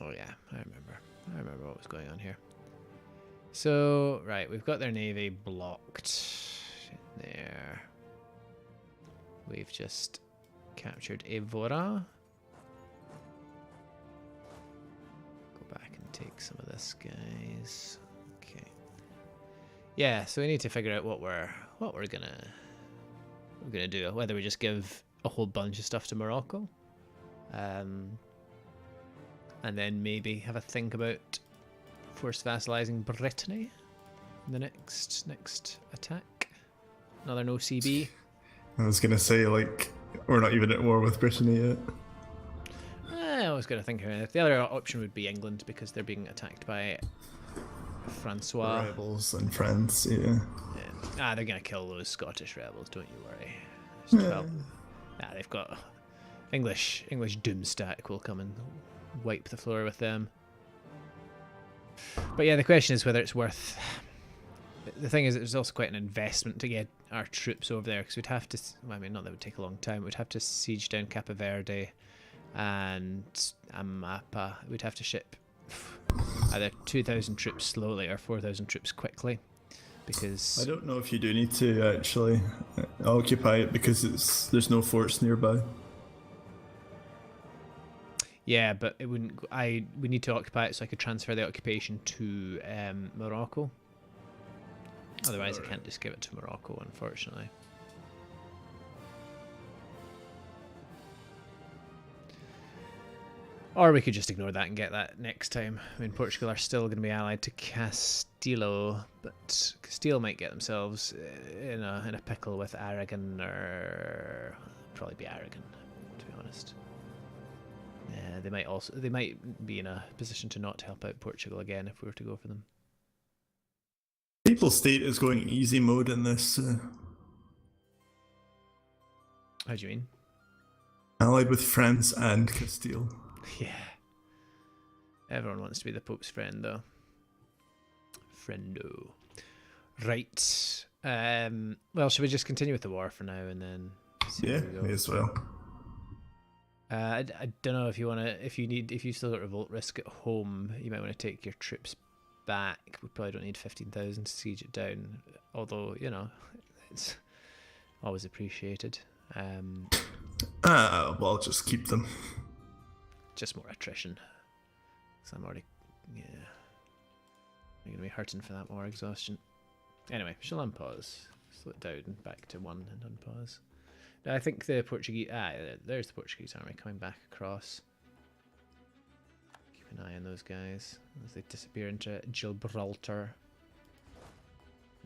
Oh yeah, I remember. I remember what was going on here. So, right, we've got their navy blocked there. We've just captured Evora. Go back and take some of this, guys. Okay. Yeah, so we need to figure out what we're gonna do. Whether we just give a whole bunch of stuff to Morocco, and then maybe have a think about force vassalizing Brittany in the next attack. Another no CB. I was gonna say, like, we're not even at war with Brittany yet. I was gonna think the other option would be England because they're being attacked by Francois. Rebels and France, yeah. They're gonna kill those Scottish rebels. Don't you worry. There's 12. They've got English Doomstack will come and wipe the floor with them. But yeah, the question is whether it's worth. The thing is, it's also quite an investment to get our troops over there because we'd have to. Well, I mean, not that it would take a long time. We'd have to siege down Cape Verde and Amapa. We'd have to ship either 2,000 troops slowly or 4,000 troops quickly. Because I don't know if you do need to actually occupy it because there's no forts nearby. Yeah, but it wouldn't. We need to occupy it so I could transfer the occupation to Morocco. Otherwise, I can't just give it to Morocco, unfortunately. Or we could just ignore that and get that next time. I mean, Portugal are still going to be allied to Castile, but Castile might get themselves in a pickle with Aragon, or probably be Aragon, to be honest. Yeah, they might be in a position to not help out Portugal again if we were to go for them. People's State is going easy mode in this. How do you mean? Allied with France and Castile. Yeah. Everyone wants to be the Pope's friend, though. Friendo. Right. Well, should we just continue with the war for now and then see Yeah, where we go? may as well. I don't know if you want to. If you still got revolt risk at home, you might want to take your troops back. We probably don't need 15,000 to siege it down. Although, you know, it's always appreciated. Well, just keep them. Just more attrition. Because I'm already, yeah. I'm going to be hurting for that more exhaustion. Anyway, shall unpause. Slow it down back to 1 and unpause. Now, I think the Portuguese... there's the Portuguese army coming back across. Keep an eye on those guys as they disappear into Gibraltar.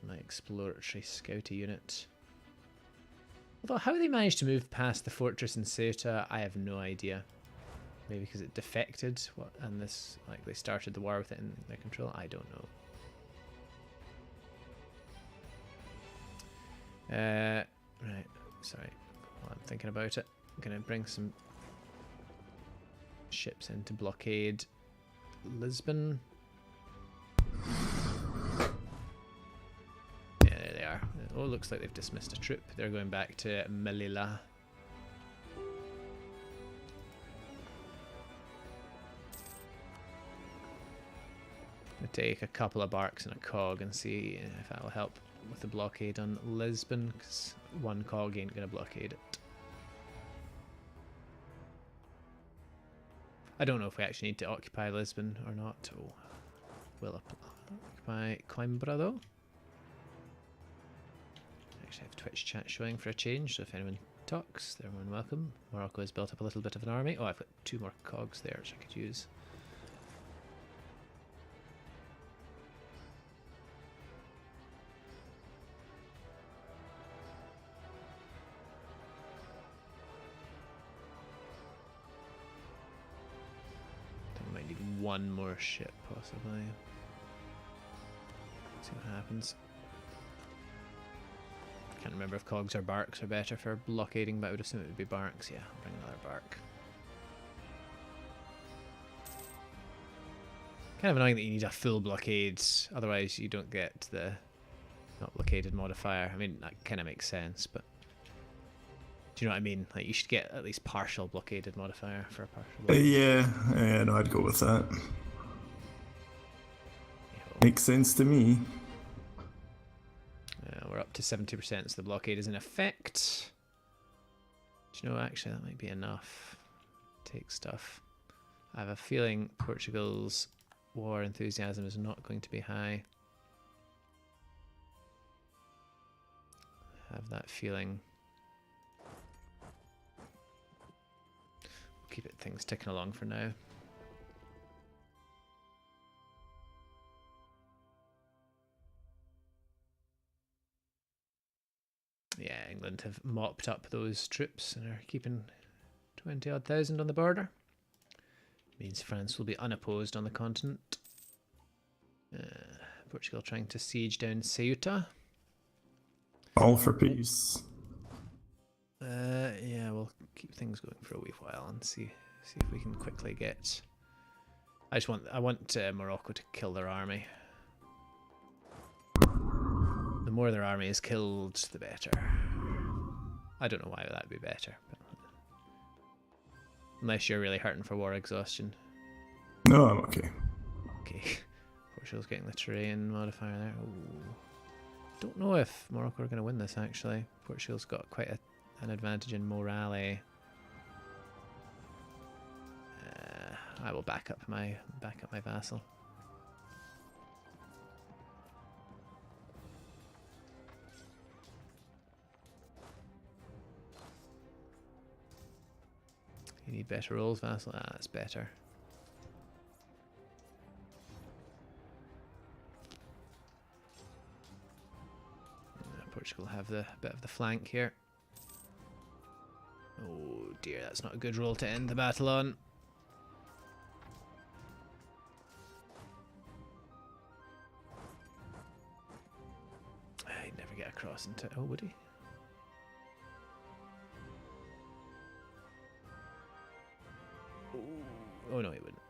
My exploratory scouty unit. Although, how they managed to move past the fortress in Ceuta, I have no idea. Maybe because it defected, and this, like, they started the war with it in their control. I don't know. Right, sorry. While I'm thinking about it, I'm gonna bring some ships in to blockade Lisbon. Yeah, there they are. Oh, looks like they've dismissed a troop. They're going back to Melilla. I'll take a couple of barks and a cog and see if that'll help with the blockade on Lisbon, because one cog ain't going to blockade it. I don't know if we actually need to occupy Lisbon or not. Oh, we'll occupy Coimbra though. Actually, I have Twitch chat showing for a change, so if anyone talks, they're more than welcome. Morocco has built up a little bit of an army. Oh, I've got 2 more cogs there which I could use. Might need 1 more ship, possibly. See what happens. Can't remember if cogs or barks are better for blockading, but I would assume it would be barks. Yeah, I'll bring another bark. Kind of annoying that you need a full blockade, otherwise you don't get the not blockaded modifier. I mean, that kind of makes sense, but Do you know what I mean? Like, you should get at least partial blockaded modifier for a partial blockade. Yeah, no, I'd go with that. Makes sense to me. We're up to 70%, so the blockade is in effect. Do you know, actually, that might be enough. Take stuff. I have a feeling Portugal's war enthusiasm is not going to be high. I have that feeling. Keep things ticking along for now. Yeah, England have mopped up those troops and are keeping 20-odd thousand on the border. Means France will be unopposed on the continent. Portugal trying to siege down Ceuta. All for peace. Yeah, we'll keep things going for a wee while and see if we can quickly get. I want Morocco to kill their army. The more their army is killed, the better. I don't know why that'd be better, but unless you're really hurting for war exhaustion. No, I'm okay. Okay, Portugal's getting the terrain modifier there. Ooh. Don't know if Morocco are going to win this actually. Portugal's got quite an advantage in morale. I will back up my vassal. You need better rolls, vassal. Ah, that's better. Portugal have the bit of the flank here. Oh dear, that's not a good roll to end the battle on. He'd never get across into. Oh, would he? Oh no, he wouldn't.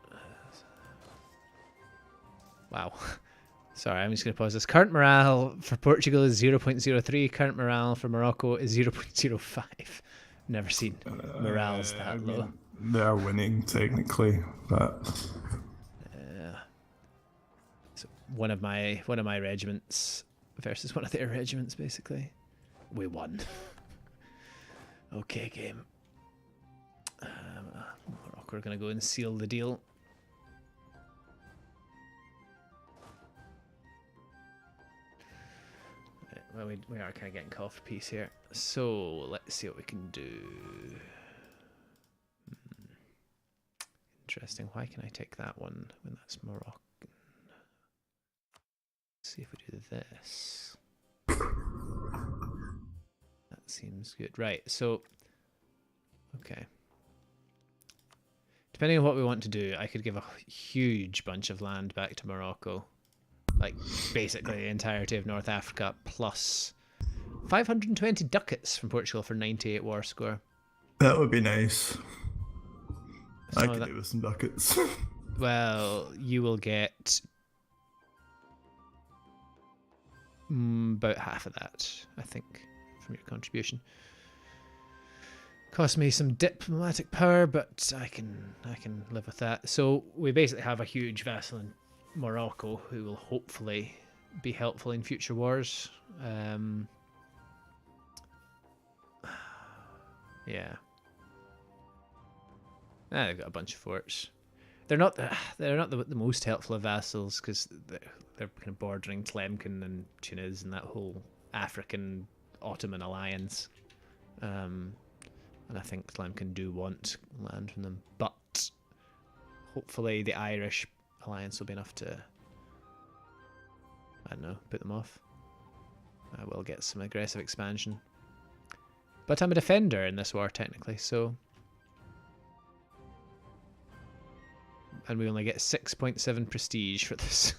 Wow. Sorry, I'm just going to pause this. Current morale for Portugal is 0.03. Current morale for Morocco is 0.05. Never seen morales that low. They're winning technically, but so one of my regiments versus one of their regiments, basically. We won. Okay, game. Morocco are going to go and seal the deal. Well, we are kind of getting called for peace here. So let's see what we can do. Interesting. Why can I take that one when that's Moroccan? Let's see if we do this. That seems good. Right, so okay. Depending on what we want to do, I could give a huge bunch of land back to Morocco. Like, basically the entirety of North Africa, plus 520 ducats from Portugal for 98 war score. That would be nice. So I could do with some ducats. Well, you will get about half of that, I think, from your contribution. Cost me some diplomatic power, but I can live with that. So we basically have a huge vassal in Morocco who will hopefully be helpful in future wars. Yeah. They've got a bunch of forts. They're not the most helpful of vassals because they're kind of bordering Tlemcen and Tunis and that whole African Ottoman alliance. And I think Tlemcen do want land from them, but hopefully the Irish alliance will be enough to, I don't know, put them off. I will get some aggressive expansion. But I'm a defender in this war, technically, so... And we only get 6.7 prestige for this.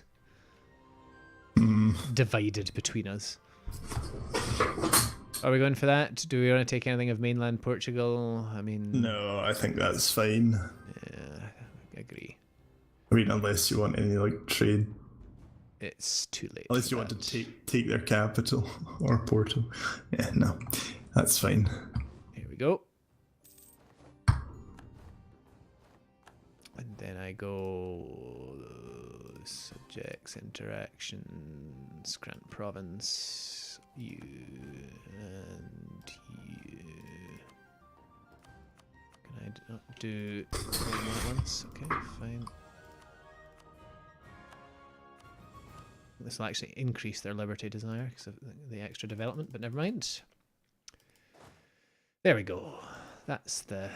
Divided between us. Are we going for that? Do we want to take anything of mainland Portugal? I mean... No, I think that's fine. Yeah, I agree. I mean, unless you want any, like, trade. It's too late. Unless you want to take their capital or Porto. Yeah, no. That's fine. Here we we go. And then I go subjects, interactions, grant province, you and you. Can I not do one at once? Okay, fine. This will actually increase their liberty desire because of the extra development, but never mind. There we go. That's the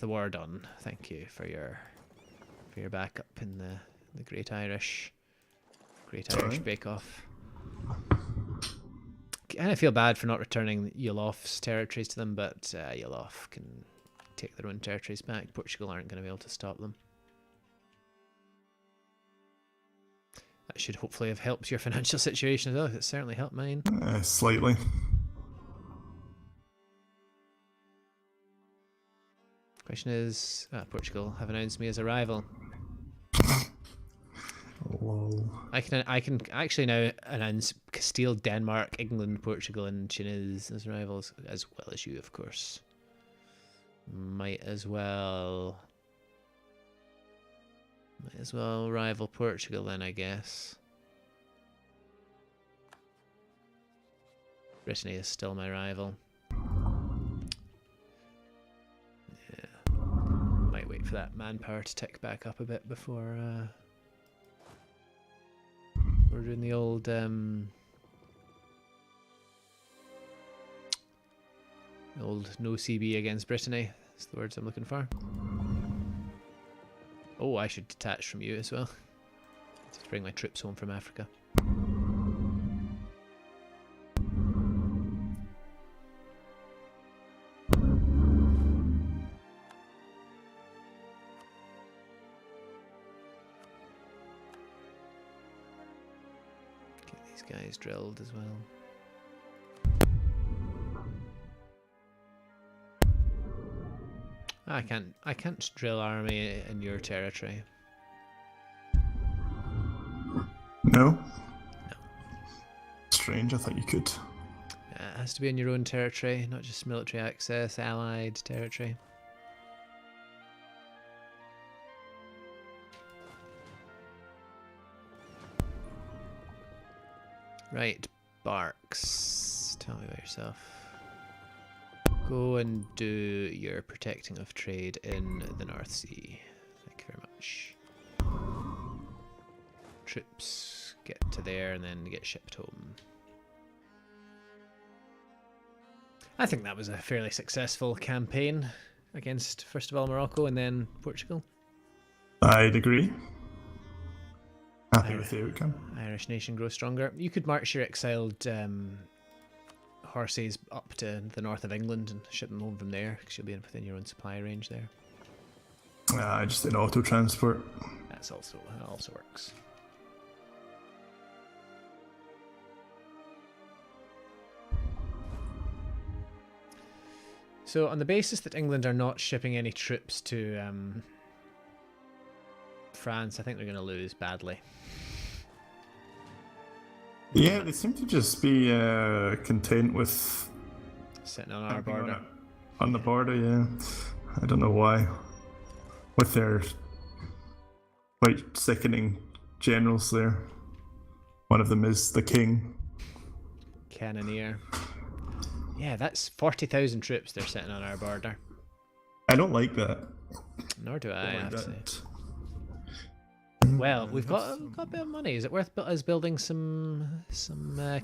war done. Thank you for your backup in the Great Irish Bake Off. I feel bad for not returning Yulof's territories to them, but Yulof can take their own territories back. Portugal aren't going to be able to stop them. That should hopefully have helped your financial situation as well. It certainly helped mine. Slightly. Question is, Portugal have announced me as a rival. Lol. I can actually now announce Castile, Denmark, England, Portugal, and Tunis as rivals, as well as you, of course. Might as well rival Portugal then, I guess. Brittany is still my rival. Yeah. Might wait for that manpower to tick back up a bit before we're doing the old no CB against Brittany. That's the words I'm looking for. Oh, I should detach from you as well. Let's bring my troops home from Africa. Get these guys drilled as well. I can't drill army in your territory. No? No. Strange, I thought you could. It has to be in your own territory, not just military access, allied territory. Right, Barks. Tell me about yourself. Go and do your protecting of trade in the North Sea. Thank you very much. Troops get to there and then get shipped home. I think that was a fairly successful campaign against, first of all, Morocco and then Portugal. I'd agree. Happy with the outcome. Irish nation grows stronger. You could march your exiled horses up to the north of England and ship them home from there, because you'll be within your own supply range there. Just an auto transport. That also works. So on the basis that England are not shipping any troops to France, I think they're going to lose badly. Yeah, they seem to just be content with sitting on our border. On the border, yeah. I don't know why. With their quite sickening generals there. One of them is the king. Cannoneer. Yeah, that's 40,000 troops they're sitting on our border. I don't like that. Nor do I, have to say. that. Well, we've got a bit of money. Is it worth us building some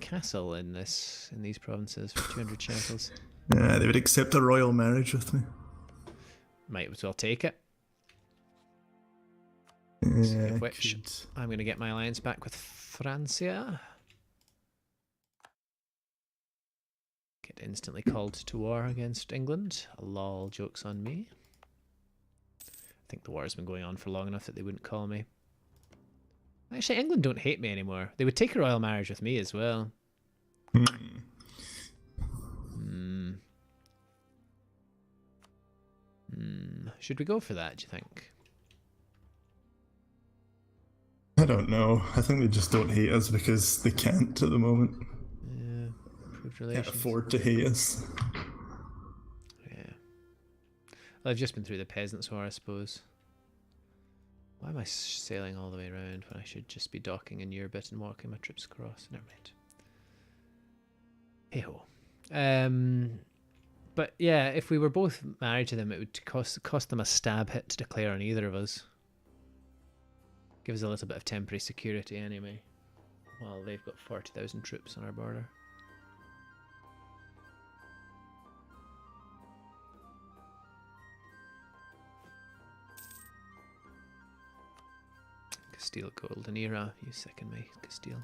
castle in these provinces for 200 shekels? Yeah, they would accept a royal marriage with me. Might as well take it. Yeah, Of which I'm going to get my alliance back with Francia. Get instantly called to war against England. Lol, joke's on me. I think the war has been going on for long enough that they wouldn't call me. Actually, England don't hate me anymore. They would take a royal marriage with me as well. Should we go for that, do you think? I don't know. I think they just don't hate us because they can't at the moment. Yeah, improved Can't relations. afford to hate us. Well, I've just been through the Peasants' War, I suppose. Why am I sailing all the way around when I should just be docking in your bit and walking my trips across? Never mind. Hey-ho. But yeah, if we were both married to them, it would cost them a stab hit to declare on either of us. Give us a little bit of temporary security anyway. Well, they've got 40,000 troops on our border. Castile Golden Era, you second me, Castile.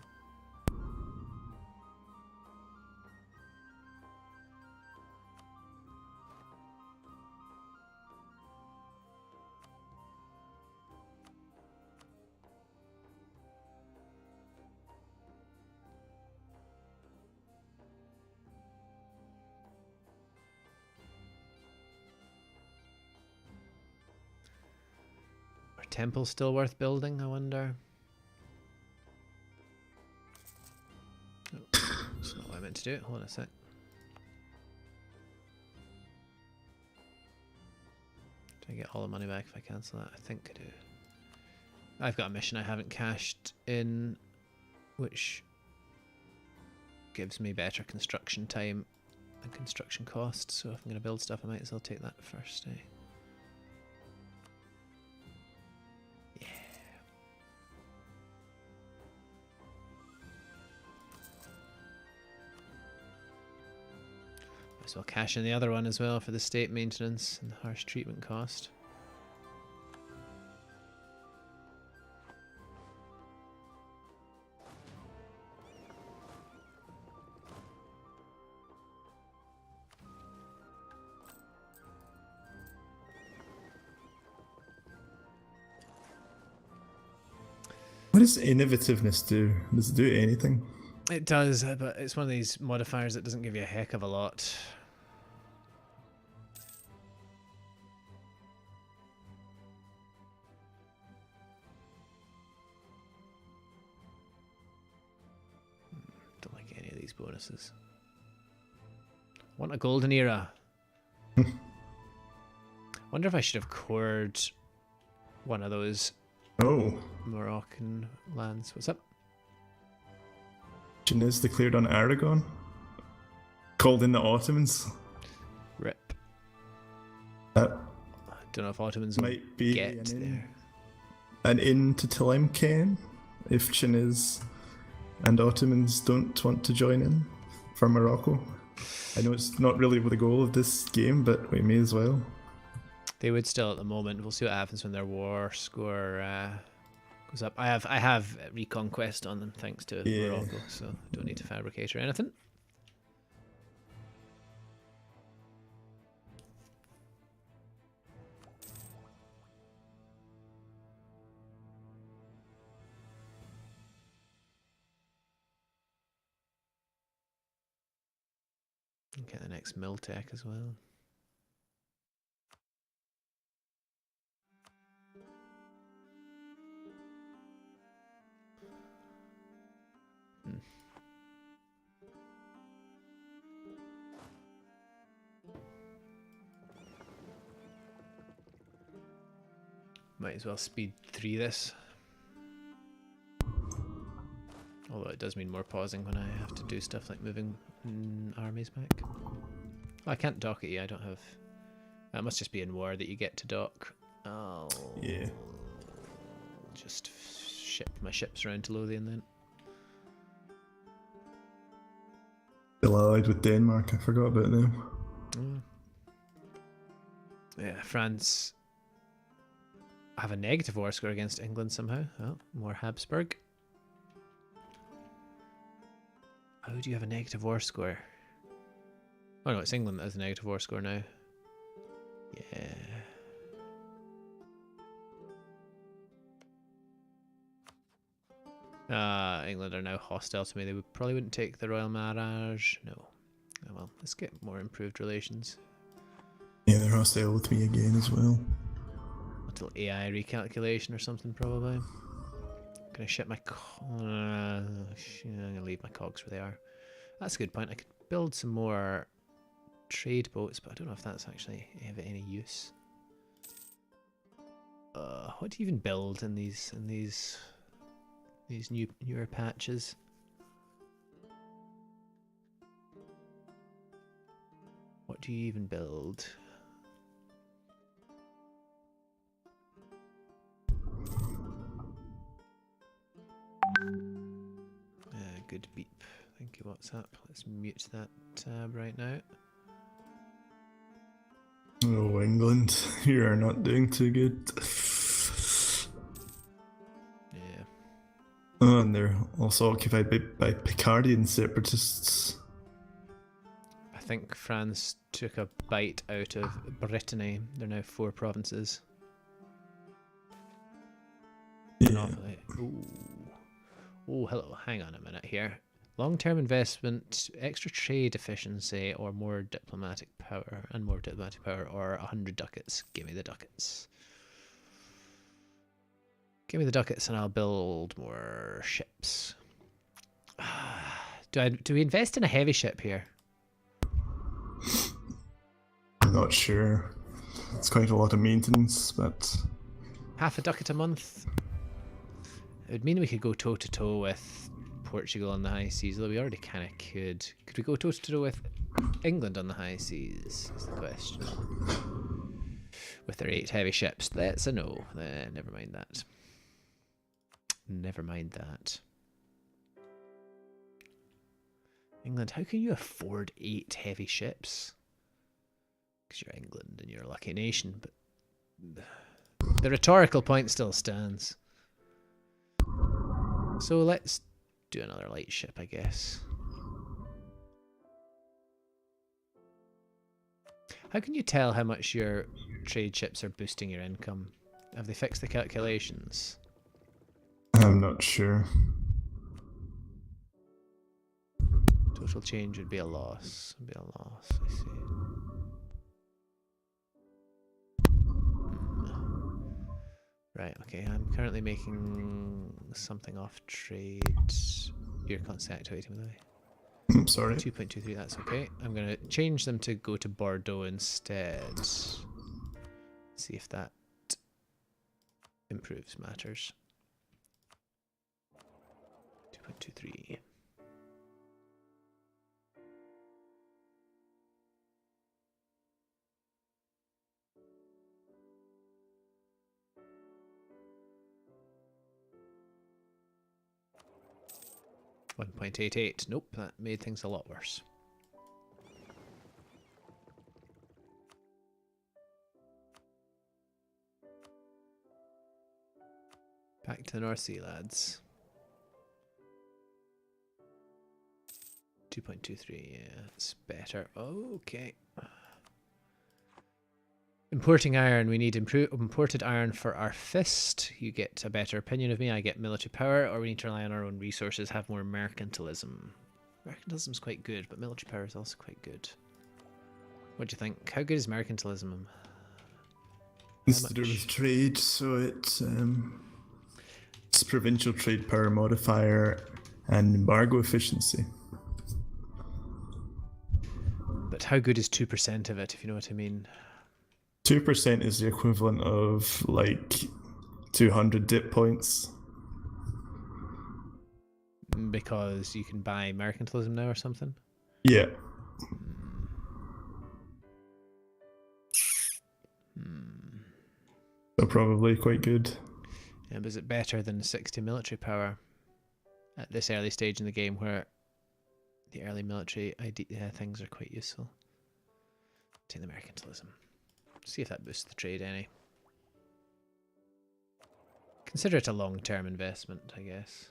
Temple still worth building, I wonder? Oh, that's not what I meant to do. Hold on a sec. Do I get all the money back if I cancel that? I think I do. I've got a mission I haven't cashed in, which gives me better construction time and construction costs. So if I'm going to build stuff, I might as well take that first, eh? So I'll cash in the other one as well for the state maintenance and the harsh treatment cost. What does innovativeness do? Does it do anything? It does, but it's one of these modifiers that doesn't give you a heck of a lot. Don't like any of these bonuses. Want a golden era. Wonder if I should have cored one of those Moroccan lands. What's up? Is declared on Aragon. Called in the Ottomans. Rip. That I don't know if Ottomans might be get there. An in to Tlemcen if Chinese and Ottomans don't want to join in for Morocco. I know it's not really the goal of this game, but we may as well. They would still at the moment. We'll see what happens when their war score goes up. I have Reconquest on them thanks to Morocco, so don't need to fabricate or anything. Get the next mill tech as well. Might as well speed 3 this. Although it does mean more pausing when I have to do stuff like moving armies back. Oh, I can't dock it yet, I don't have... That must just be in war that you get to dock. Oh. Yeah. Just ship my ships around to Lothian then. Still allied with Denmark, I forgot about them. Yeah, France have a negative war score against England somehow. Oh, more Habsburg. How do you have a negative war score? Oh no, it's England that has a negative war score now. Yeah. England are now hostile to me. They probably wouldn't take the Royal Marriage. No. Oh well, let's get more improved relations. Yeah, they're hostile with me again as well. A little AI recalculation or something probably. Gonna ship my... I'm gonna leave my cogs where they are. That's a good point. I could build some more trade boats, but I don't know if that's actually of any use. What do you even build in these newer patches? What do you even build? Good beep. Thank you, WhatsApp. Let's mute that tab right now. Oh, England, you are not doing too good. Yeah. Oh, and they're also occupied by Picardian separatists. I think France took a bite out of Brittany. They're now 4 provinces. Yeah. Ooh. Oh, hello. Hang on a minute here. Long-term investment, extra trade efficiency, or more diplomatic power, or 100 ducats. Give me the ducats. Give me the ducats, and I'll build more ships. Do we invest in a heavy ship here? I'm not sure. It's quite a lot of maintenance, but Half a ducat a month. It would mean we could go toe-to-toe with Portugal on the high seas, although we already kind of could. Could we go toe-to-toe with England on the high seas, is the question. With their 8 heavy ships. That's a no. Never mind that. Never mind that. England, how can you afford 8 heavy ships? Because you're England and you're a lucky nation, but the rhetorical point still stands. So let's do another light ship, I guess. How can you tell how much your trade ships are boosting your income? Have they fixed the calculations? I'm not sure. Total change would be a loss. Would be a loss, I see. Right, okay, I'm currently making something off trade. You're constantly activating, by the way. I'm sorry. 2.23, that's okay. I'm going to change them to go to Bordeaux instead. See if that improves matters. 2.23. .88. Nope, that made things a lot worse. Back to the North Sea, lads. 2.23, yeah, it's better. Okay. Importing iron. We need imported iron for our fist. You get a better opinion of me. I get military power, or we need to rely on our own resources, have more mercantilism. Mercantilism's quite good, but military power is also quite good. What do you think? How good is mercantilism? It's to do with trade, so it's provincial trade power modifier and embargo efficiency. But how good is 2% of it, if you know what I mean? 2% is the equivalent of like 200 dip points. Because you can buy mercantilism now or something? Yeah. So probably quite good. Yeah, but is it better than 60 military power at this early stage in the game where the early military things are quite useful? Take the mercantilism. See if that boosts the trade any. Consider it a long-term investment, I guess.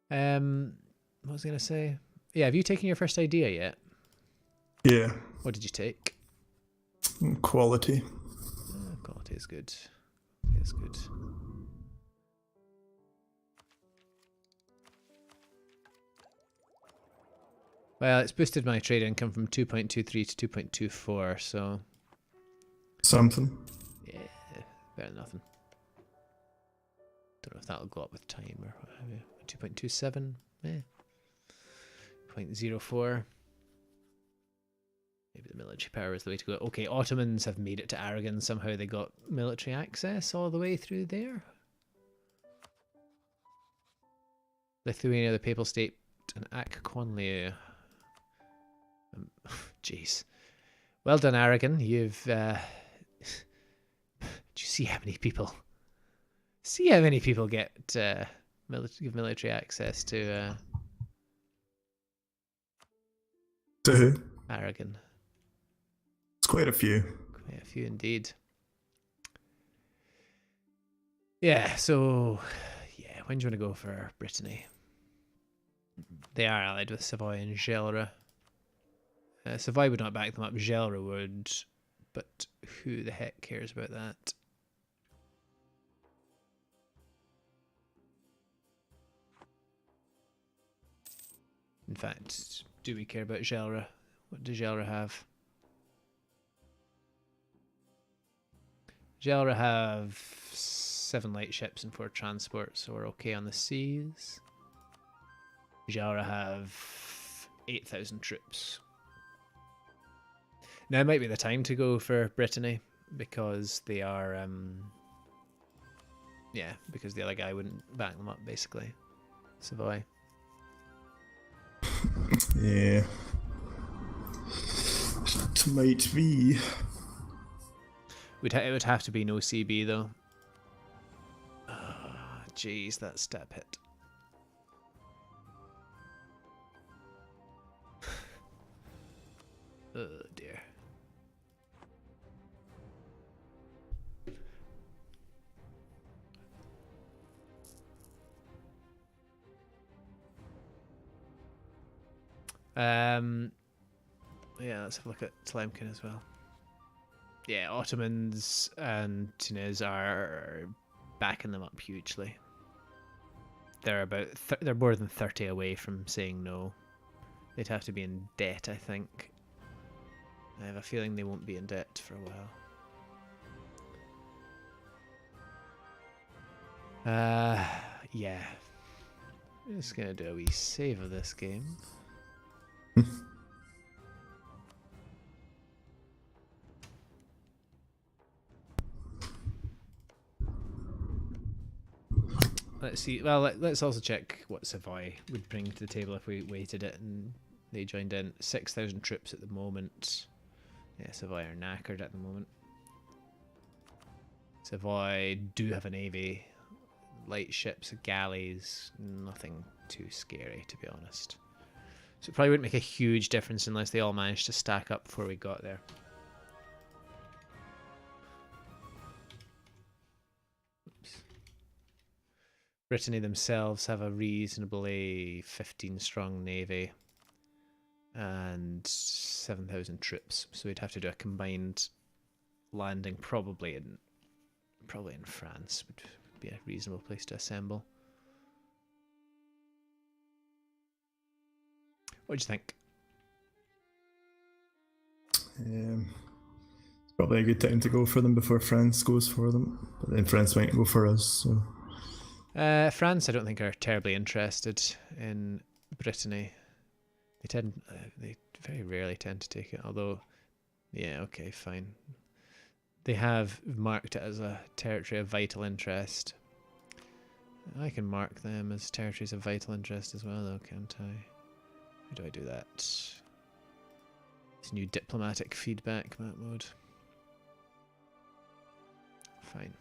What was I going to say? Yeah, have you taken your first idea yet? Yeah. What did you take? Quality. Quality is good. It's good. Well, it's boosted my trade income from 2.23 to 2.24, so... Something. Yeah, better than nothing. Don't know if that'll go up with time or what have you. 2.27, 0.04. Maybe the military power is the way to go. Okay, Ottomans have made it to Aragon. Somehow they got military access all the way through there. Lithuania, the Papal State, and Akkonlia. Jeez. Well done, Aragon. You've... do you see how many people... See how many people get military access to who? Aragon? It's quite a few. Quite a few indeed. Yeah, so... Yeah, when do you want to go for Brittany? They are allied with Savoy and Gelre. Savoy would not back them up, Gelre would, but who the heck cares about that? In fact, do we care about Gelre? What does Gelre have? Gelre have 7 light ships and 4 transports, so we're okay on the seas. Gelre have 8,000 troops. Now might be the time to go for Brittany, because they are, yeah, because the other guy wouldn't back them up, basically. Savoy. Yeah. It might be. It would have to be no CB, though. Jeez, that step hit. Oh, dear. Yeah, let's have a look at Tlemcen as well. Yeah, Ottomans and Tunis are backing them up hugely. They're about they're more than 30 away from saying no. They'd have to be in debt, I think. I have a feeling they won't be in debt for a while. Yeah. I'm just gonna do a wee save of this game. Let's see. Well, let's also check what Savoy would bring to the table if we waited it and they joined in. 6,000 troops at the moment. Yeah, Savoy are knackered at the moment. Savoy do have a navy. Light ships, galleys, nothing too scary, to be honest. So it probably wouldn't make a huge difference unless they all managed to stack up before we got there. Oops. Brittany themselves have a reasonably 15-strong navy and 7,000 troops, so we'd have to do a combined landing, probably in France would be a reasonable place to assemble. What do you think? It's probably a good time to go for them before France goes for them, but then France might go for us. So. France, I don't think, are terribly interested in Brittany. They very rarely tend to take it. Although, yeah, okay, fine. They have marked it as a territory of vital interest. I can mark them as territories of vital interest as well, though, can't I? How do I do that? It's new diplomatic feedback map mode. Fine.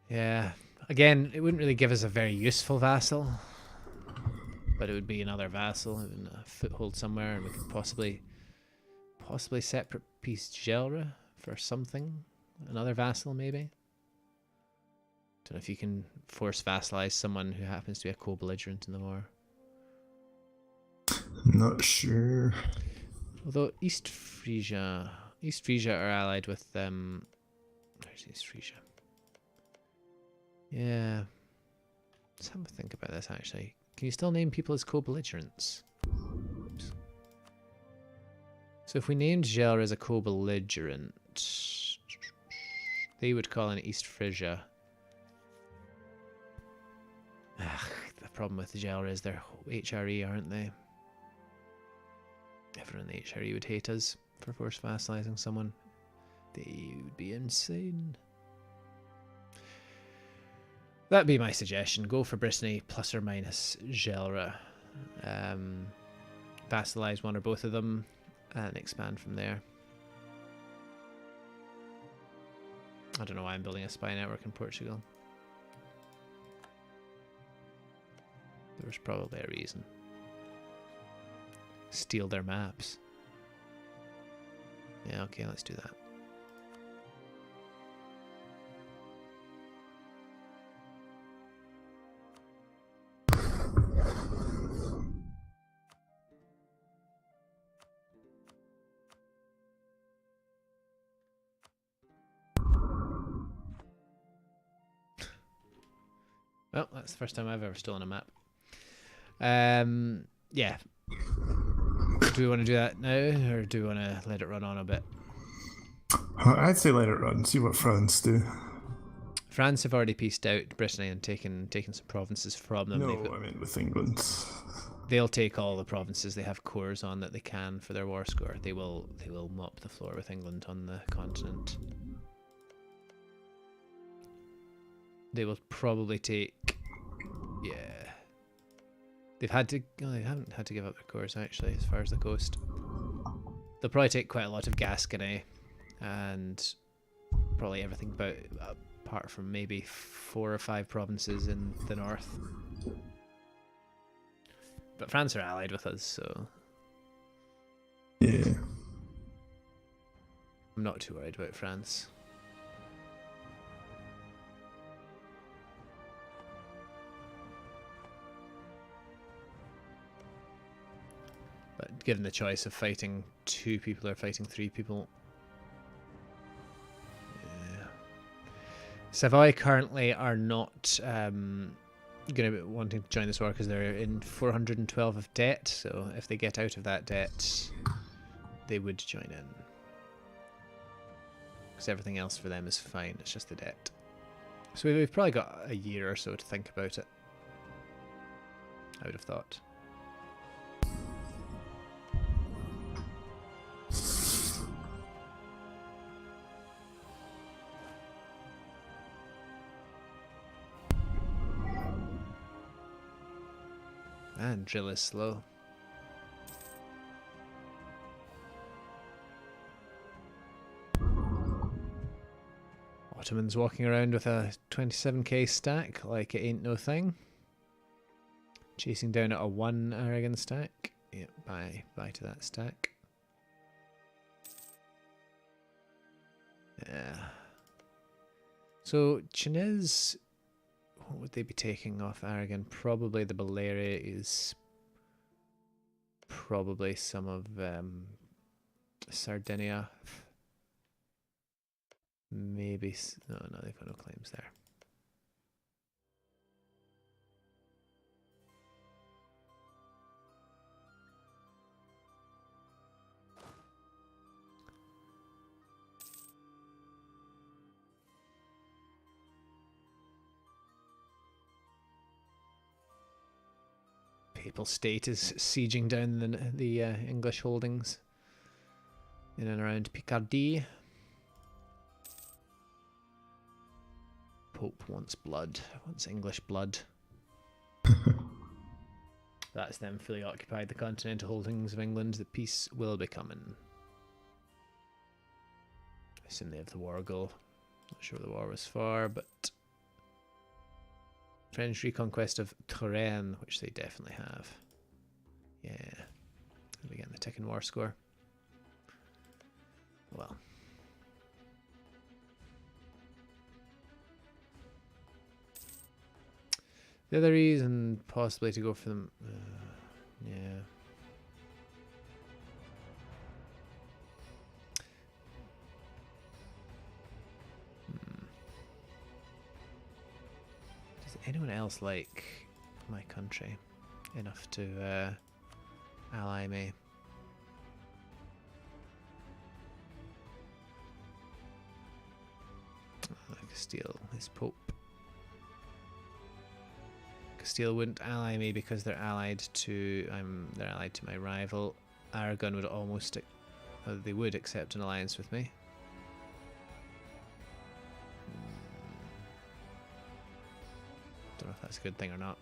Yeah. Again, it wouldn't really give us a very useful vassal, but it would be another vassal in a foothold somewhere, and we could possibly separate piece Gelre for something. Another vassal, maybe. Don't know if you can force vassalize someone who happens to be a co-belligerent in the war. Not sure. Although East Frisia are allied with where's East Frisia? Yeah. Let's have a think about this actually. Can you still name people as co-belligerents? Oops. So if we named Gelre as a co-belligerent, they would call in East Frisia. The problem with the Gelre is they're HRE, aren't they? Everyone in the HRE would hate us for force vassalizing someone. They would be insane. That'd be my suggestion. Go for Brittany plus or minus Gelre. Vassalize one or both of them and expand from there. I don't know why I'm building a spy network in Portugal. There was probably a reason. Steal their maps. Yeah, okay, let's do that. Well, that's the first time I've ever stolen a map. Yeah. Do we want to do that now, or do we want to let it run on a bit? I'd say let it run. See what France do. France have already pieced out Brittany and taken some provinces from them. No, I mean with England. They'll take all the provinces they have cores on that they can for their war score. They will mop the floor with England on the continent. They will probably take, yeah. They haven't had to give up their cores actually as far as the coast. They'll probably take quite a lot of Gascony and probably everything apart from maybe 4 or 5 provinces in the north. But France are allied with us, so yeah. I'm not too worried about France. But given the choice of fighting 2 people or fighting 3 people, yeah. Savoy currently are not going to be wanting to join this war because they're in 412 of debt. So if they get out of that debt, they would join in. Because everything else for them is fine. It's just the debt. So we've probably got a year or so to think about it, I would have thought. And drill is slow. Ottomans walking around with a 27k stack like it ain't no thing. Chasing down at a 1 Aragon stack. Yep, bye to that stack. Yeah. So Chinese, what would they be taking off Aragon? Probably the Balearia is probably some of Sardinia. Maybe, no, they've got no claims there. Papal state is sieging down the English holdings in and around Picardy. Pope wants blood, wants English blood. That's them fully occupied the continental holdings of England. The peace will be coming. I assume they have the war goal. Not sure the war was for, but French reconquest of Touraine, which they definitely have. Yeah. They'll be getting the ticking war score. Well. The other reason possibly to go for them... yeah. Does anyone else like my country? enough to ally me. Castile is Pope. Castile wouldn't ally me because they're allied to my rival. Aragon would almost they would accept an alliance with me. Don't know if that's a good thing or not.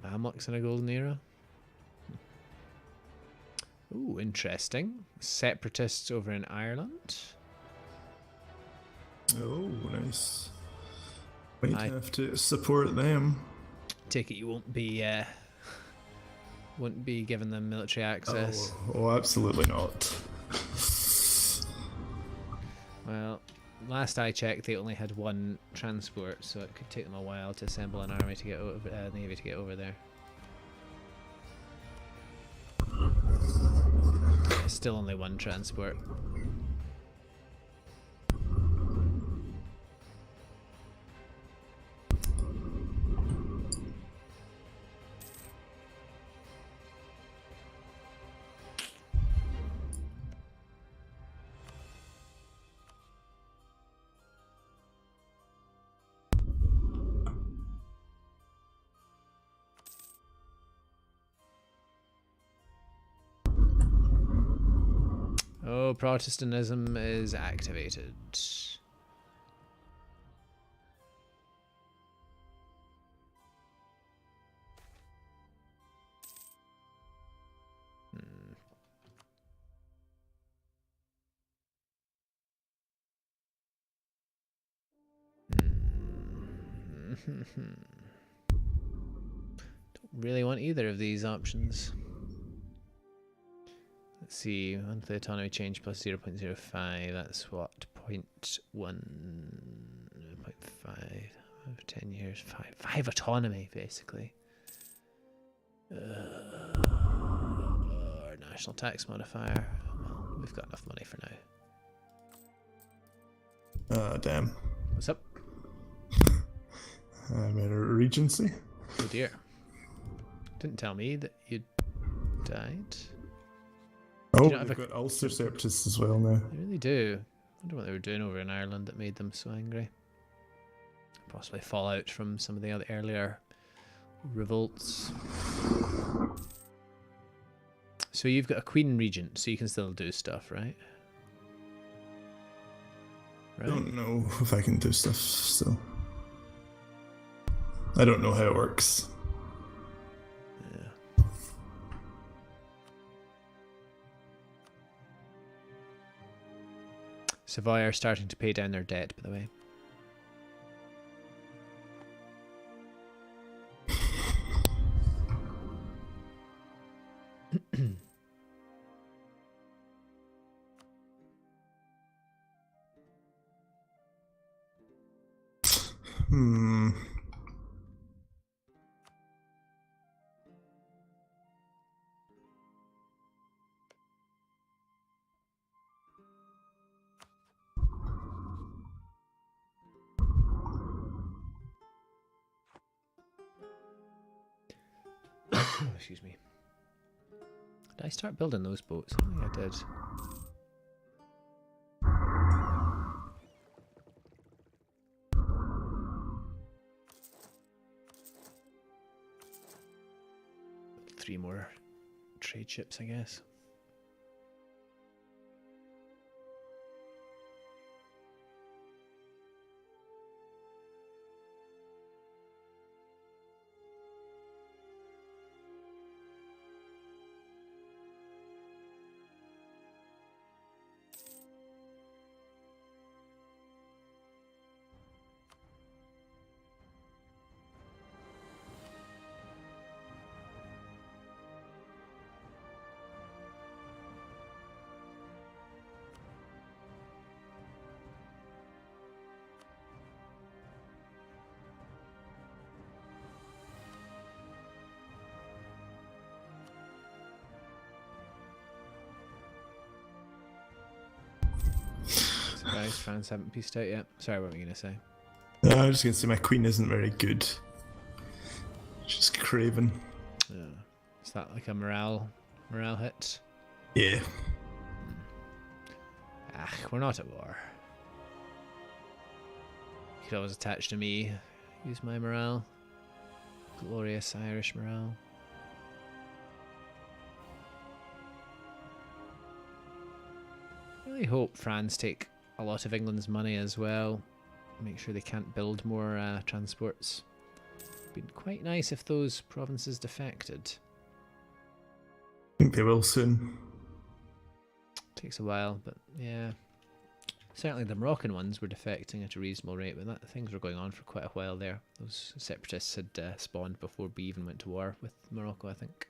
Mamluks in a golden era. Ooh, interesting. Separatists over in Ireland. Oh, nice. Might have to support them. Take it you won't be giving them military access. Oh, absolutely not. Well, last I checked, they only had one transport, so it could take them a while to assemble an army to get over, navy to get over there. Still only one transport. Oh, Protestantism is activated. Don't really want either of these options. Let's see, monthly autonomy change plus 0.05, that's what, 0.1, 0.5, 10 years, 5 autonomy, basically. Our national tax modifier, well, we've got enough money for now. Damn. What's up? I'm in a regency. Oh dear. Didn't tell me that you died. Oh, we've got Ulster separatists as well now. They really do. I wonder what they were doing over in Ireland that made them so angry. Possibly fallout from some of the other earlier revolts. So you've got a queen regent, so you can still do stuff, right? I don't know if I can do stuff still. I don't know how it works. Yeah. Savoy are starting to pay down their debt, by the way. Excuse me. Did I start building those boats? I think I did. Three more trade ships, I guess. surprised France haven't pieced out yet. Sorry, what were you going to say? No, I was just going to say my queen isn't very good. She's craven. Yeah. Is that like a morale hit? Yeah. Ah, we're not at war. You could always attach to me. Use my morale. Glorious Irish morale. I really hope France take a lot of England's money as well. Make sure they can't build more transports. It'd be quite nice if those provinces defected. I think they will soon. Takes a while, but yeah. Certainly the Moroccan ones were defecting at a reasonable rate, but things were going on for quite a while there. Those separatists had spawned before we even went to war with Morocco, I think.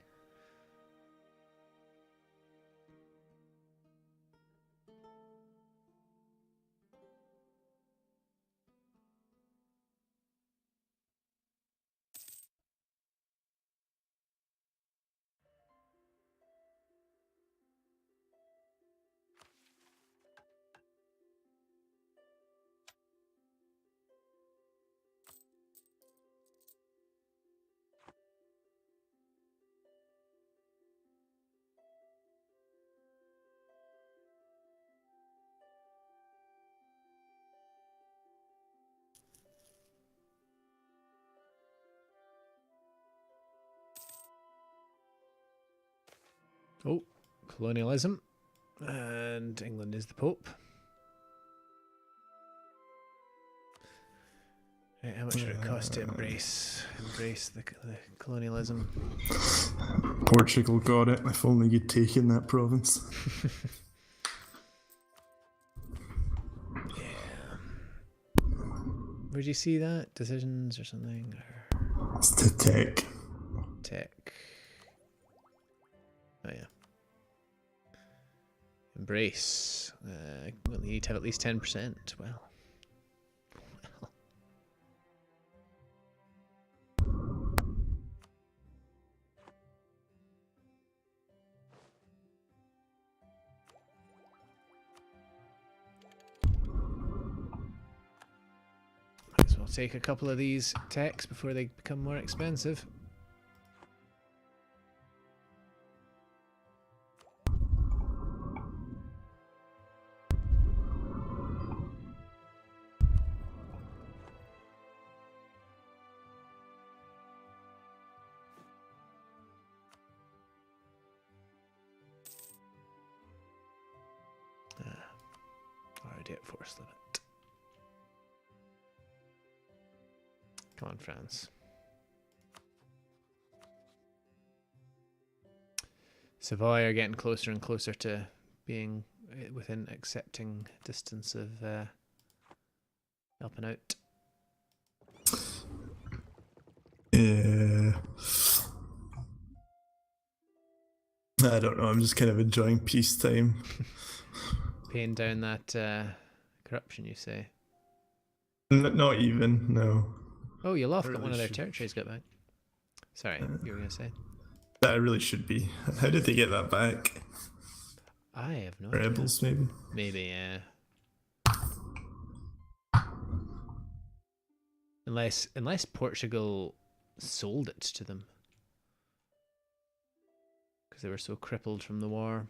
Oh, colonialism. And England is the Pope. Right, how much would it cost to embrace the colonialism? Portugal got it. If only you'd taken that province. Yeah. Where'd you see that? Decisions or something? Or It's the tech. tech. Oh yeah. Embrace. We'll need to have at least 10%. Well. Might as well take a couple of these techs before they become more expensive. Already at force limit. Come on, France. Savoy are getting closer and closer to being within accepting distance of helping out. Yeah. I don't know. I'm just kind of enjoying peacetime. Paying down that corruption, you say? Not even, no. Oh, you got really one of their should. territories got back. Sorry, you were going to say? That I really should be. How did they get that back? I have no idea. Rebels, maybe? Maybe, yeah. Unless Portugal sold it to them. Because they were so crippled from the war.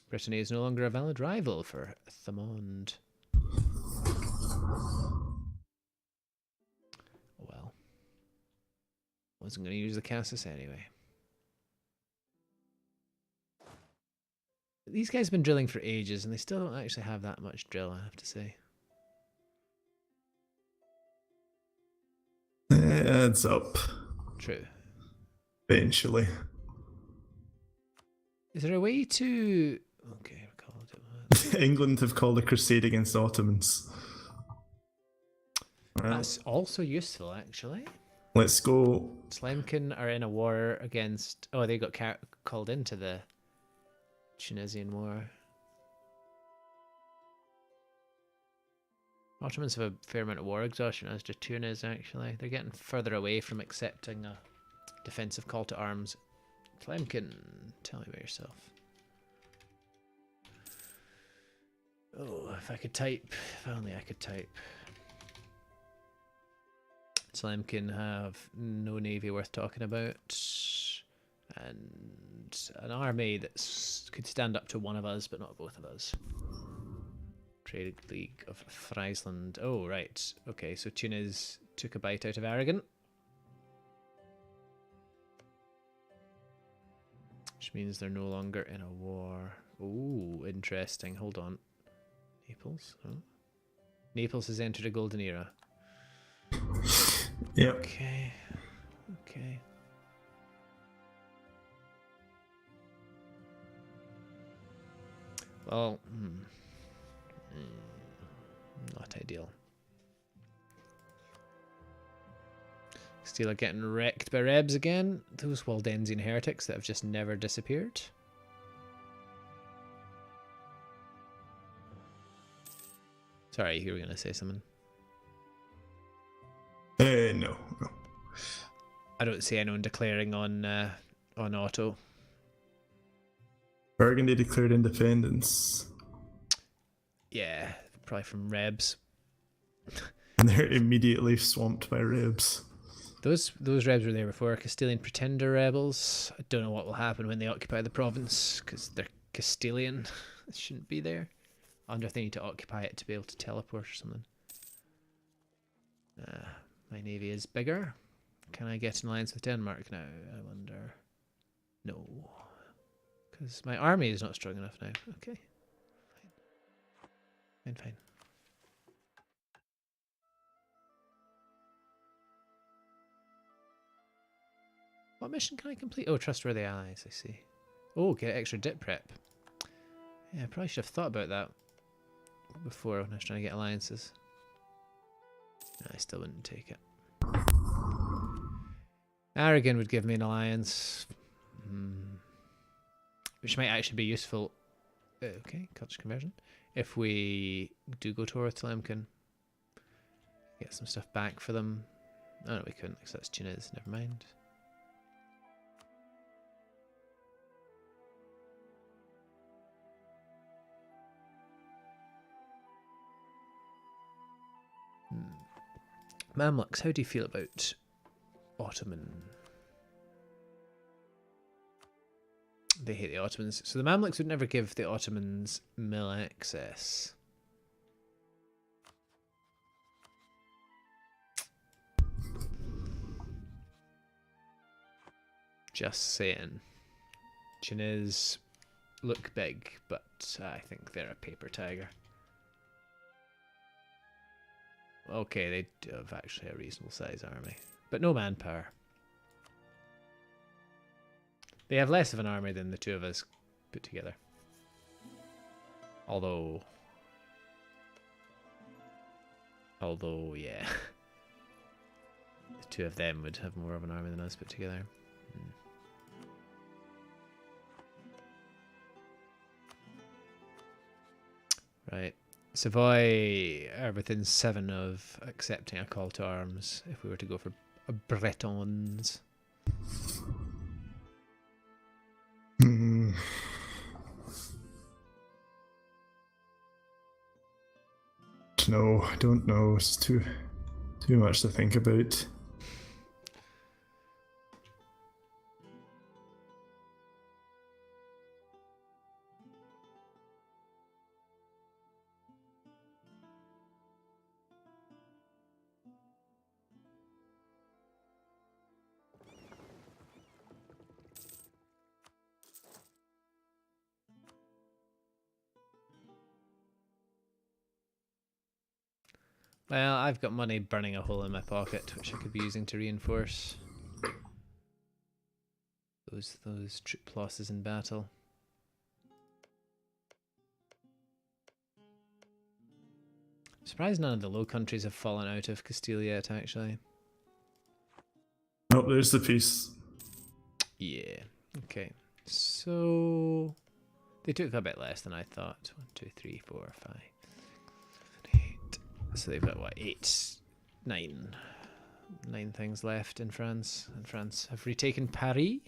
Brittany is no longer a valid rival for Thomond. Oh well. Wasn't going to use the Cassis anyway. These guys have been drilling for ages and they still don't actually have that much drill, I have to say. It adds up. True. Eventually. Is there a way to... Okay, I called it. England have called a crusade against Ottomans. Well, That's also useful, actually. let's go. Slemkin are in a war against... Oh, they got called into the Tunisian war. Ottomans have a fair amount of war exhaustion, as do Tunis, actually. They're getting further away from accepting a defensive call to arms. Slemkin, tell me about yourself. Oh, if I could type. If only I could type. Slime can have no navy worth talking about. And an army that could stand up to one of us, but not both of us. Trade League of Friesland. Oh, right. Okay, so Tunis took a bite out of Aragon. Which means they're no longer in a war. Ooh, interesting. Hold on. Naples? Oh. Naples has entered a golden era. Yep. Okay. Okay. Well, not ideal. Still getting wrecked by Rebs again. Those Waldensian heretics that have just never disappeared. Sorry, you were going to say something. No. I don't see anyone declaring on auto. Burgundy declared independence. Yeah, probably from Rebs. And they're immediately swamped by Rebs. Those Rebs were there before. Castilian pretender rebels. I don't know what will happen when they occupy the province, because they're Castilian. They shouldn't be there. I wonder if they need to occupy it to be able to teleport or something. My navy is bigger. Can I get an alliance with Denmark now? I wonder. No. Because my army is not strong enough now. Okay. Fine. Fine. What mission can I complete? Oh, trustworthy allies, I see. Oh, get extra dip prep. Yeah, I probably should have thought about that before when I was trying to get alliances. No, I still wouldn't take it. Aragon would give me an alliance. Which might actually be useful. Okay, culture conversion. If we do go to Tlemcen, get some stuff back for them. Oh no, we couldn't because that's Tunis. Never mind. Mamluks, how do you feel about Ottoman? They hate the Ottomans. So the Mamluks would never give the Ottomans mill access. Just saying. Tunis look big, but I think they're a paper tiger. Okay, they do have actually a reasonable size army, but no manpower. They have less of an army than the two of us put together. Although, yeah, the two of them would have more of an army than us put together. Right. Savoy are within 7 of accepting a call to arms if we were to go for Bretons. No, I don't know. It's too much to think about. Well, I've got money burning a hole in my pocket, which I could be using to reinforce those troop losses in battle. I'm surprised none of the Low Countries have fallen out of Castile yet, actually. Nope, there's the piece. Yeah. Okay. So they took a bit less than I thought. 1, 2, 3, 4, 5, 8. So they've got what, 9 things left in France, and France have retaken Paris,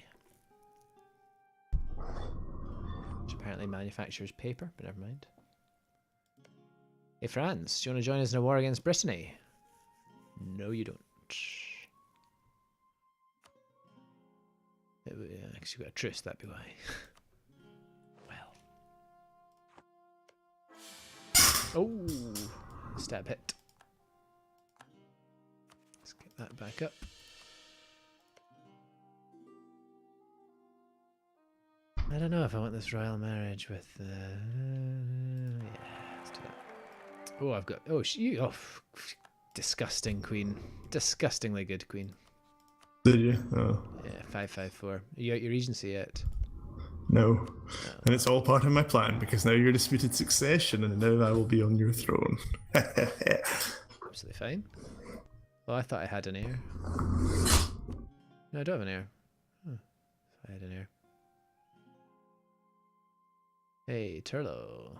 which apparently manufactures paper, but never mind. Hey France, do you want to join us in a war against Brittany? No, you don't. Yeah, because you've got a truce, that'd be why. Well. Oh, stab hit. Let's get that back up. I don't know if I want this royal marriage with. Yeah, let's do that. Oh, I've got. Oh, disgusting queen. Disgustingly good queen. Did you? Oh. Yeah, 554. Are you out your regency yet? No. And it's all part of my plan because now you're disputed succession and now I will be on your throne. Absolutely fine. Well, I thought I had an heir. No, I don't have an heir. Oh, I had an heir. Hey, Turlo.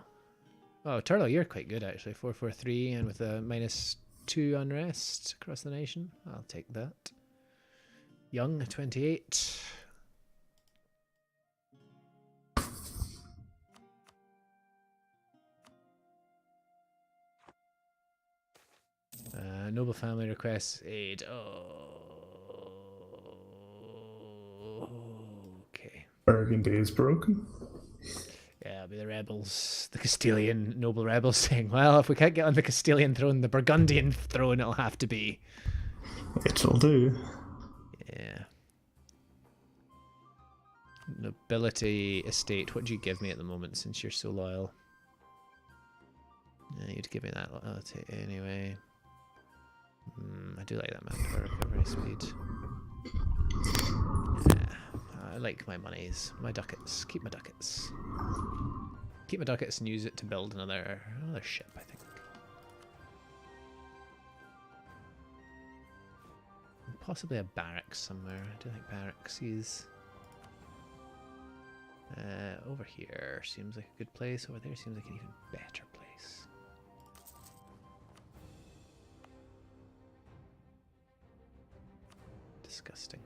Oh, Turlo, you're quite good actually. 443 and with a -2 unrest across the nation. I'll take that. Young, 28. Noble family requests aid. Oh, okay. Burgundy is broken. Yeah, it'll be the rebels, the Castilian noble rebels saying, well, if we can't get on the Castilian throne, the Burgundian throne it'll have to be. It'll do. Yeah. Nobility estate. What do you give me at the moment since you're so loyal? Yeah, you'd give me that loyalty anyway. I do like that manpower recovery speed. Yeah, I like my monies, my ducats. Keep my ducats. Keep my ducats and use it to build another ship, I think. And possibly a barracks somewhere. I do like barracks. Over here seems like a good place. Over there seems like an even better place. Disgusting.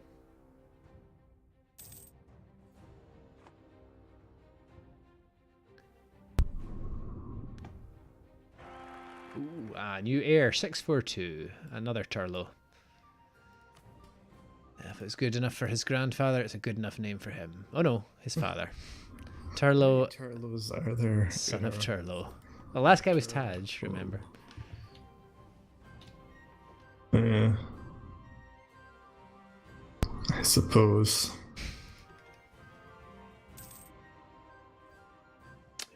Ooh, new heir, 642. Another Turlo. If it's good enough for his grandfather, it's a good enough name for him. Oh no, his father. Turlo. Turlos are there. Son of Turlo. The last guy was Taj, remember? Yeah. I suppose.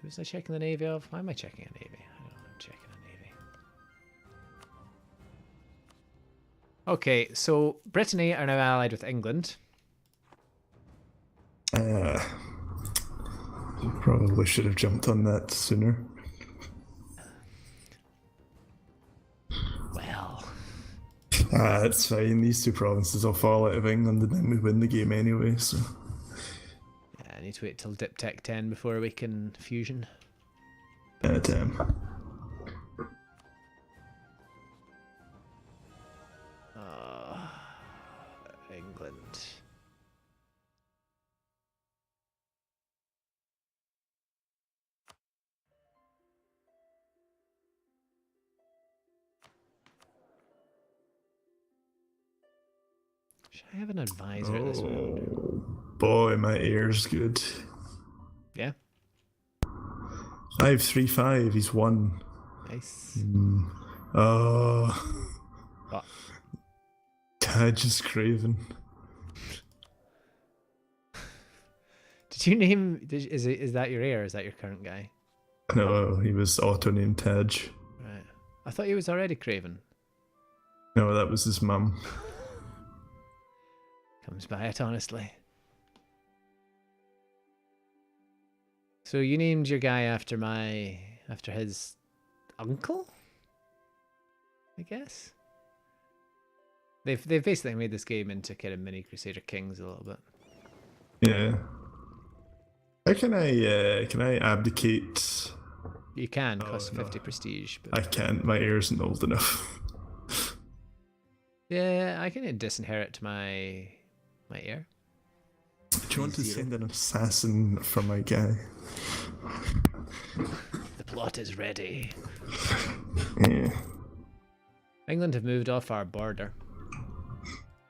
Who was I checking the navy of? Why am I checking a navy? I don't know. I'm checking a navy. Okay, so Brittany are now allied with England. You probably should have jumped on that sooner. Well. It's fine. These two provinces will fall out of England and then we win the game anyway, so. Yeah, I need to wait till Dip Tech 10 before we can fusion. Damn. England. Should I have an advisor at this moment? Boy, my ear's good. Yeah. 535, he's won. Nice. What? Taj is craven. Did you name? Is that your heir? Or is that your current guy? No, he was auto-named Taj. Right. I thought he was already Craven. No, that was his mum. Comes by it honestly. So you named your guy after his uncle? I guess. They've basically made this game into kind of mini Crusader Kings a little bit. Yeah. How can I abdicate? You can cost 50 prestige, but I can't. My heir isn't old enough. Yeah, I can disinherit my heir. Do you want to send an assassin for my guy? The plot is ready. Yeah, England have moved off our border.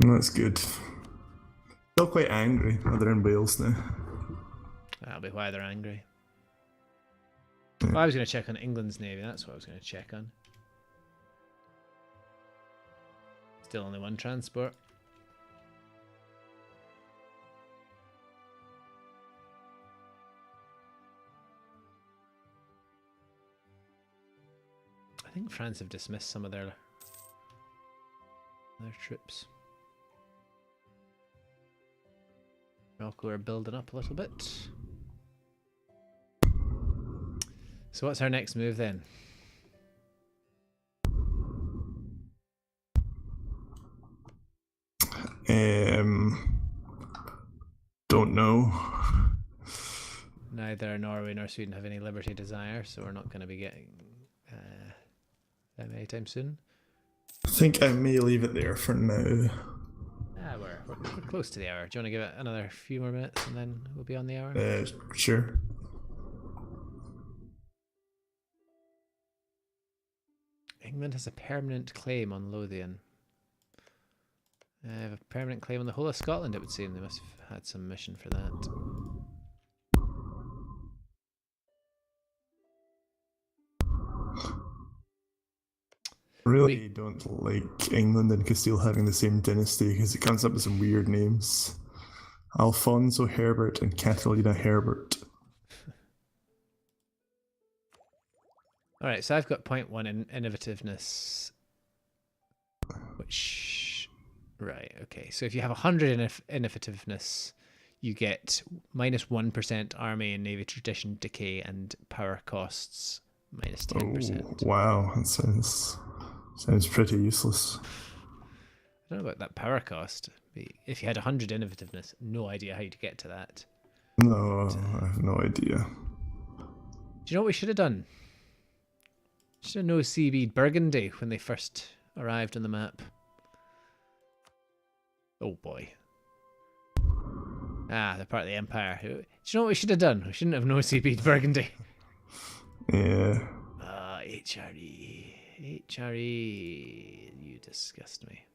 that's good. Still quite angry. Oh, they're in Wales now. That'll be why they're angry. Well, I was going to check on England's navy. That's what I was going to check on. Still only one transport. I think France have dismissed some of their troops. Morocco are building up a little bit. So what's our next move then? Don't know. Neither Norway nor Sweden have any liberty desire, so we're not going to be getting them anytime soon. I think I may leave it there for now. We're close to the hour. Do you want to give it another few more minutes and then we'll be on the hour? Sure. England has a permanent claim on Lothian. I have a permanent claim on the whole of Scotland, it would seem. They must have had some mission for that. Really don't like England and Castile having the same dynasty because it comes up with some weird names. Alfonso Herbert and Catalina Herbert. Alright, so I've got 0.1 in innovativeness. Which... Right, okay. So if you have 100 innovativeness, you get minus 1% army and navy tradition decay and power costs minus 10%. Oh, wow, that sounds pretty useless. I don't know about that power cost. If you had 100 innovativeness, no idea how to get to that. No, I have no idea. Do you know what we should have done? Should have known CB Burgundy when they first arrived on the map. Oh boy. Ah, they're part of the Empire. Do you know what we should have done? We shouldn't have no CB Burgundy. Yeah. HRE. HRE. You disgust me.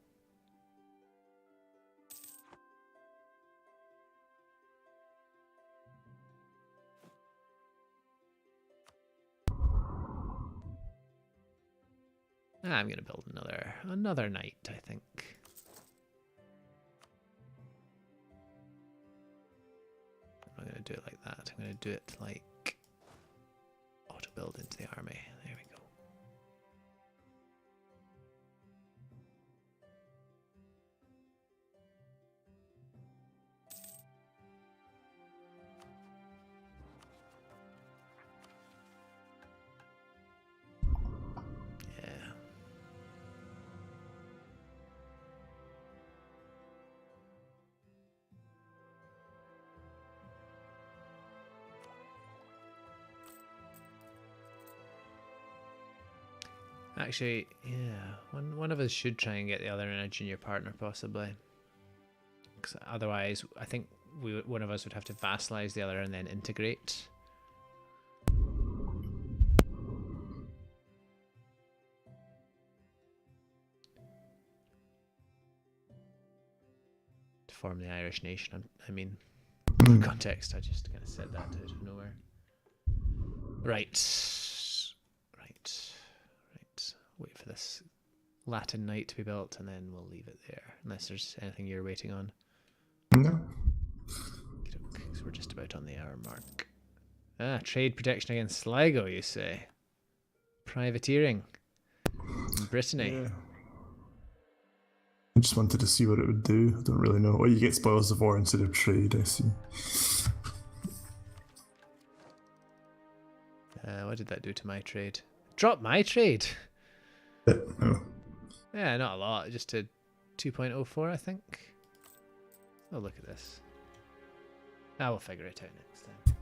I'm going to build another knight, I think. I'm not going to do it like that. I'm going to do it like auto build into the army. There we go. Actually, yeah, one of us should try and get the other in a junior partner, possibly. Because otherwise, I think one of us would have to vassalize the other and then integrate. To form the Irish nation, I mean, for context, I just kind of said that out of nowhere. Right. Wait for this Latin knight to be built and then we'll leave it there. Unless there's anything you're waiting on. No. So we're just about on the hour mark. Ah, trade protection against Sligo, you say? Privateering. In Brittany. Yeah. I just wanted to see what it would do. I don't really know. Oh, you get spoils of war instead of trade, I see. What did that do to my trade? Drop my trade! Oh. Yeah, not a lot. Just to 2.04, I think. Oh, look at this. We'll figure it out next time.